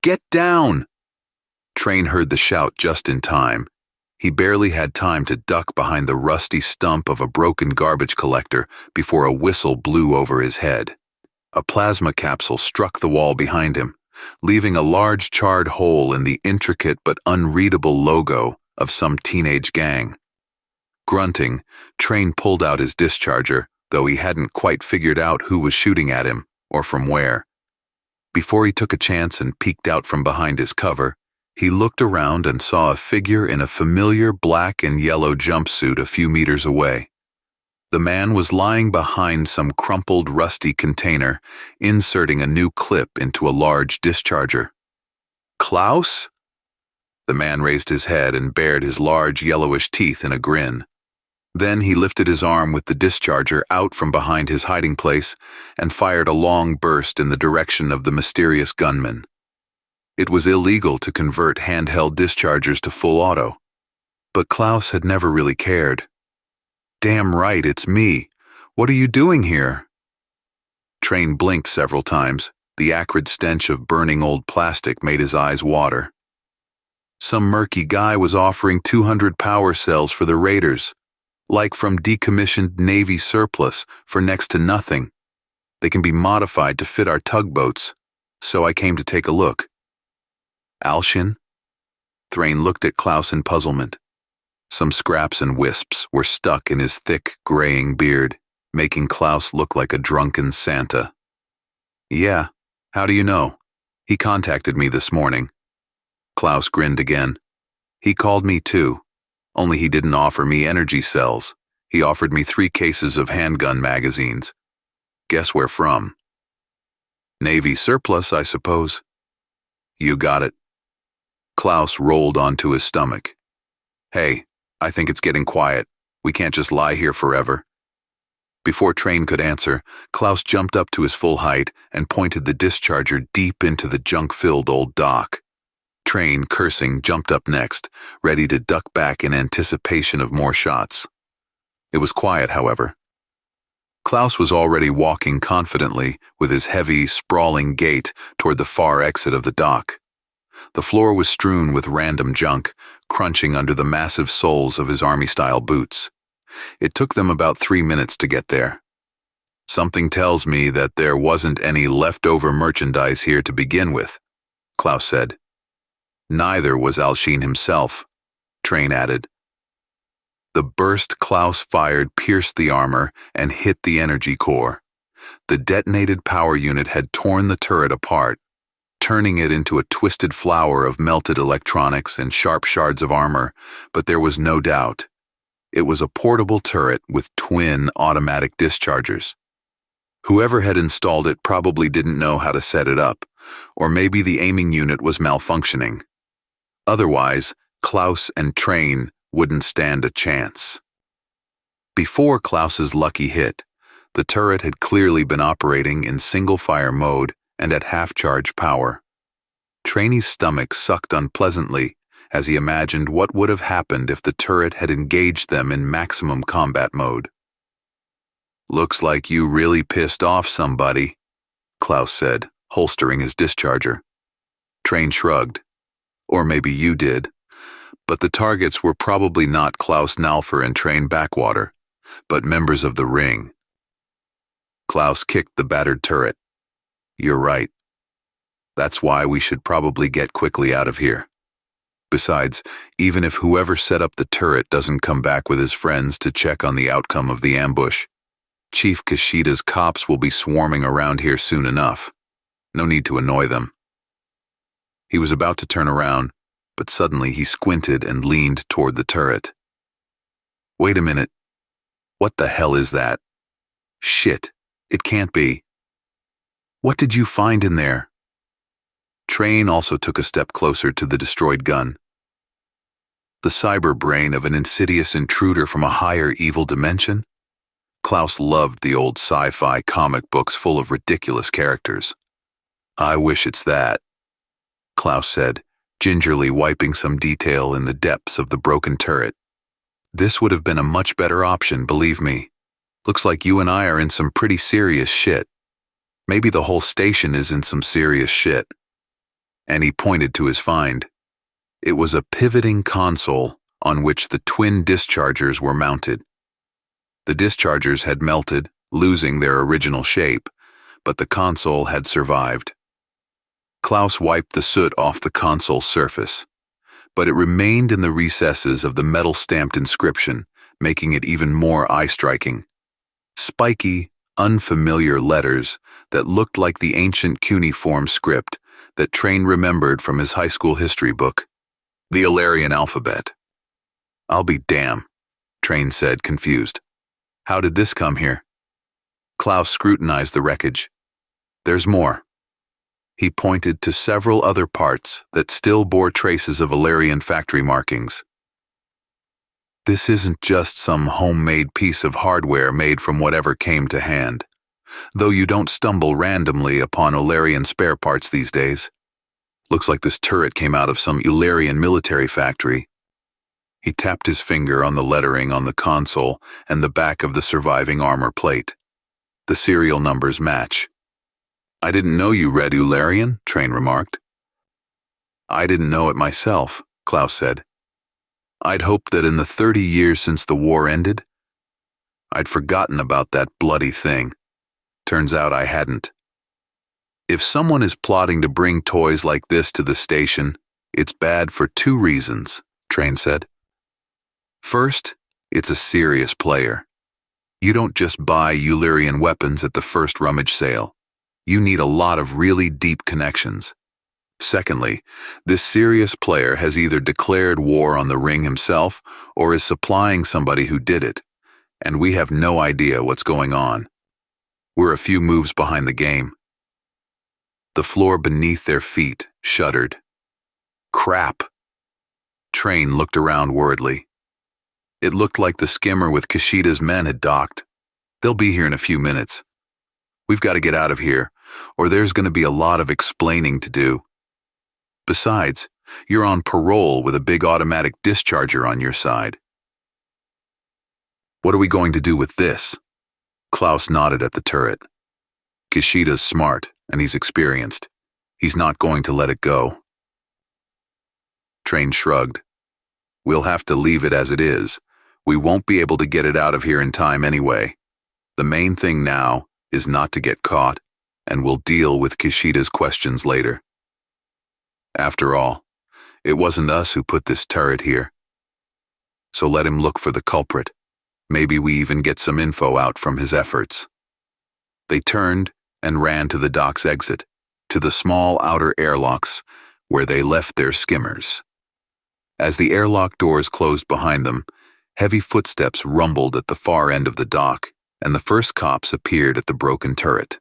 Get down! Train heard the shout just in time. He barely had time to duck behind the rusty stump of a broken garbage collector before a whistle blew over his head. A plasma capsule struck the wall behind him, leaving a large charred hole in the intricate but unreadable logo of some teenage gang. Grunting, Train pulled out his discharger, though he hadn't quite figured out who was shooting at him or from where. Before he took a chance and peeked out from behind his cover, he looked around and saw a figure in a familiar black and yellow jumpsuit a few meters away. The man was lying behind some crumpled, rusty container, inserting a new clip into a large discharger. Klaus? The man raised his head and bared his large, yellowish teeth in a grin. Then he lifted his arm with the discharger out from behind his hiding place and fired a long burst in the direction of the mysterious gunman. It was illegal to convert handheld dischargers to full auto, but Klaus had never really cared. Damn right, it's me. What are you doing here? Train blinked several times. The acrid stench of burning old plastic made his eyes water. Some murky guy was offering 200 power cells for the raiders, like from decommissioned Navy surplus for next to nothing. They can be modified to fit our tugboats, so I came to take a look. Alshin? Thrain looked at Klaus in puzzlement. Some scraps and wisps were stuck in his thick, graying beard, making Klaus look like a drunken Santa. Yeah, how do you know? He contacted me this morning. Klaus grinned again. He called me too, only he didn't offer me energy cells. He offered me 3 cases of handgun magazines. Guess where from? Navy surplus, I suppose. You got it. Klaus rolled onto his stomach. Hey, I think it's getting quiet. We can't just lie here forever. Before Train could answer, Klaus jumped up to his full height and pointed the discharger deep into the junk-filled old dock. Train, cursing, jumped up next, ready to duck back in anticipation of more shots. It was quiet, however. Klaus was already walking confidently with his heavy, sprawling gait toward the far exit of the dock. The floor was strewn with random junk, crunching under the massive soles of his army-style boots. It took them about 3 minutes to get there. Something tells me that there wasn't any leftover merchandise here to begin with, Klaus said. Neither was Alshin himself, Train added. The burst Klaus fired pierced the armor and hit the energy core. The detonated power unit had torn the turret apart, turning it into a twisted flower of melted electronics and sharp shards of armor, but there was no doubt. It was a portable turret with twin automatic dischargers. Whoever had installed it probably didn't know how to set it up, or maybe the aiming unit was malfunctioning. Otherwise, Klaus and Train wouldn't stand a chance. Before Klaus's lucky hit, the turret had clearly been operating in single-fire mode and at half-charge power. Trainy's stomach sucked unpleasantly as he imagined what would have happened if the turret had engaged them in maximum combat mode. Looks like you really pissed off somebody, Klaus said, holstering his discharger. Train shrugged. Or maybe you did. But the targets were probably not Klaus Nalfer and Train Backwater, but members of the Ring. Klaus kicked the battered turret. You're right. That's why we should probably get quickly out of here. Besides, even if whoever set up the turret doesn't come back with his friends to check on the outcome of the ambush, Chief Kashida's cops will be swarming around here soon enough. No need to annoy them. He was about to turn around, but suddenly he squinted and leaned toward the turret. Wait a minute. What the hell is that? Shit, it can't be. What did you find in there? Train also took a step closer to the destroyed gun. The cyber brain of an insidious intruder from a higher evil dimension? Klaus loved the old sci-fi comic books full of ridiculous characters. I wish it's that, Klaus said, gingerly wiping some detail in the depths of the broken turret. This would have been a much better option, believe me. Looks like you and I are in some pretty serious shit. Maybe the whole station is in some serious shit. and he pointed to his find. It was a pivoting console on which the twin dischargers were mounted. The dischargers had melted, losing their original shape, but the console had survived. Klaus wiped the soot off the console's surface, but it remained in the recesses of the metal-stamped inscription, making it even more eye-striking. Spiky, unfamiliar letters that looked like the ancient cuneiform script that Train remembered from his high school history book. The Ullerian alphabet. "I'll be damned," Train said, confused. "How did this come here?" Klaus scrutinized the wreckage. "There's more." He pointed to several other parts that still bore traces of Ullerian factory markings. "This isn't just some homemade piece of hardware made from whatever came to hand, though you don't stumble randomly upon Ullerian spare parts these days. Looks like this turret came out of some Ullerian military factory." He tapped his finger on the lettering on the console and the back of the surviving armor plate. The serial numbers match. "I didn't know you read Ullerian," Train remarked. "I didn't know it myself," Klaus said. "I'd hoped that in the 30 years since the war ended, I'd forgotten about that bloody thing. Turns out I hadn't. If someone is plotting to bring toys like this to the station, it's bad for two reasons," Train said. "First, it's a serious player. You don't just buy Ullerian weapons at the first rummage sale. You need a lot of really deep connections. Secondly, this serious player has either declared war on the ring himself or is supplying somebody who did it, and we have no idea what's going on. We're a few moves behind the game." The floor beneath their feet shuddered. "Crap." Train looked around worriedly. It looked like the skimmer with Kishida's men had docked. "They'll be here in a few minutes. We've got to get out of here, or there's going to be a lot of explaining to do. Besides, you're on parole with a big automatic discharger on your side." "What are we going to do with this?" Klaus nodded at the turret. "Kishida's smart, and he's experienced. He's not going to let it go." Train shrugged. "We'll have to leave it as it is. We won't be able to get it out of here in time anyway. The main thing now is not to get caught, and we'll deal with Kishida's questions later. After all, it wasn't us who put this turret here. So let him look for the culprit. Maybe we even get some info out from his efforts." They turned and ran to the dock's exit, to the small outer airlocks where they left their skimmers. As the airlock doors closed behind them, heavy footsteps rumbled at the far end of the dock, and the first cops appeared at the broken turret.